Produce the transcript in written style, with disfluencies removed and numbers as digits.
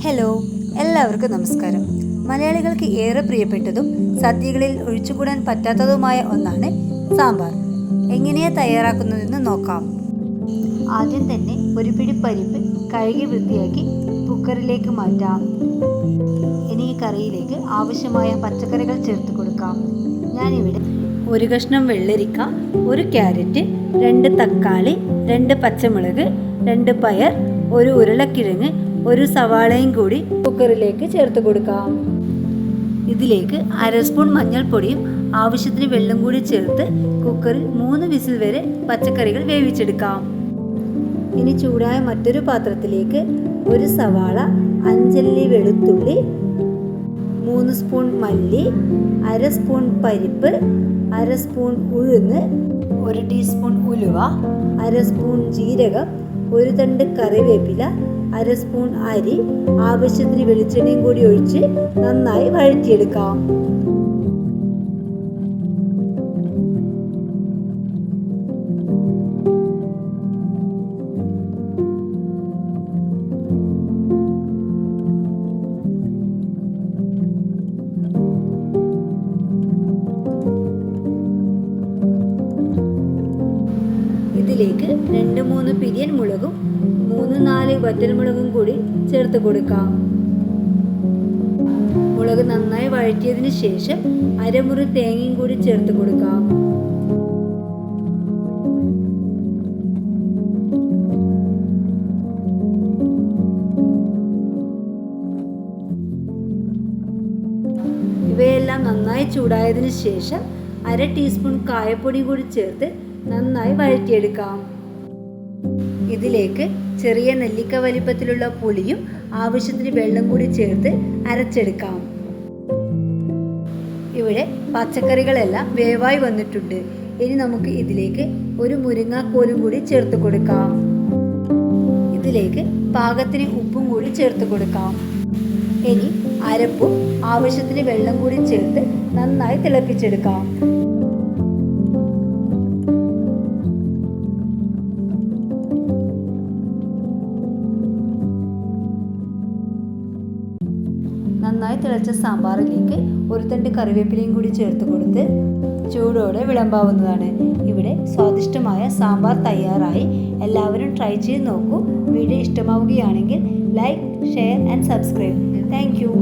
Hello, എല്ലാവർക്കും നമസ്കാരം. മലയാളികൾക്ക് ഏറെ പ്രിയപ്പെട്ടതും സദ്യകളിൽ ഒഴിച്ചുകൂടാൻ പറ്റാത്തതുമായ ഒന്നാണ് സാമ്പാർ. എങ്ങനെയാണ് തയ്യാറാക്കുന്നതെന്ന് നോക്കാം. ആദ്യം തന്നെ ഒരു പിടി പരിപ്പ് കഴുകി വൃത്തിയാക്കി കുക്കറിലേക്ക് മാറ്റാം. ഇനി ഈ കറിയിലേക്ക് ആവശ്യമായ പച്ചക്കറികൾ ചേർത്ത് കൊടുക്കാം. ഞാനിവിടെ ഒരു കഷ്ണം വെള്ളരിക്ക, ഒരു ക്യാരറ്റ്, 2 തക്കാളി, 2 പച്ചമുളക്, 2 പയർ, ഒരു ഉരുളക്കിഴങ്ങ്, ഒരു സവാളയും കൂടി കുക്കറിലേക്ക് ചേർത്ത് കൊടുക്കാം. ഇതിലേക്ക് 1/2 സ്പൂൺ മഞ്ഞൾപ്പൊടിയും ആവശ്യത്തിന് വെള്ളം കൂടി ചേർത്ത് കുക്കറിൽ 3 വിസിൽ വരെ പച്ചക്കറികൾ വേവിച്ചെടുക്കാം. ഇനി ചൂടായ മറ്റൊരു പാത്രത്തിലേക്ക് ഒരു സവാള, 5 അല്ലി വെളുത്തുള്ളി, 3 സ്പൂൺ മല്ലി, 1/2 സ്പൂൺ പരിപ്പ്, 1/2 സ്പൂൺ ഉഴുന്ന്, 1 ടീസ്പൂൺ ഉലുവ, 1/2 സ്പൂൺ ജീരകം, 1 തണ്ട് കറിവേപ്പില, 1/2 സ്പൂൺ അരി, ആവശ്യത്തിന് വെളിച്ചെണ്ണയും കൂടി ഒഴിച്ച് നന്നായി വഴറ്റിയെടുക്കാം. ഇതിലേക്ക് 2-3 പിരിയൻ മുളകും 3-4 വറ്റൽമുളകും കൂടി ചേർത്ത് കൊടുക്കാം. മുളക് നന്നായി വഴറ്റിയതിന് ശേഷം അരമുറി തേങ്ങയും കൂടി ചേർത്ത് കൊടുക്കാം. ഇവയെല്ലാം നന്നായി ചൂടായതിനു ശേഷം 1/2 ടീസ്പൂൺ കായപ്പൊടി കൂടി ചേർത്ത് നന്നായി വഴറ്റിയെടുക്കാം. ഇതിലേക്ക് ചെറിയ നെല്ലിക്ക വലിപ്പത്തിലുള്ള പുളിയും ആവശ്യത്തിന് വെള്ളം കൂടി ചേർത്ത് അരച്ചെടുക്കാം. ഇവിടെ പച്ചക്കറികളെല്ലാം വേവായി വന്നിട്ടുണ്ട്. ഇനി നമുക്ക് ഇതിലേക്ക് ഒരു മുരിങ്ങാക്കോലും കൂടി ചേർത്ത് കൊടുക്കാം. ഇതിലേക്ക് പാകത്തിന് ഉപ്പും കൂടി ചേർത്ത് കൊടുക്കാം. ഇനി അരപ്പും ആവശ്യത്തിന് വെള്ളം കൂടി ചേർത്ത് നന്നായി തിളപ്പിച്ചെടുക്കാം. നന്നായി തിളച്ച സാമ്പാറിലേക്ക് 1 തണ്ട് കറിവേപ്പിലയും കൂടി ചേർത്ത് കൊടുത്ത് ചൂടോടെ വിളമ്പാവുന്നതാണ്. ഇവിടെ സ്വാദിഷ്ടമായ സാമ്പാർ തയ്യാറായി. എല്ലാവരും ട്രൈ ചെയ്ത് നോക്കൂ. വീഡിയോ ഇഷ്ടമാവുകയാണെങ്കിൽ like, share and subscribe. Thank you.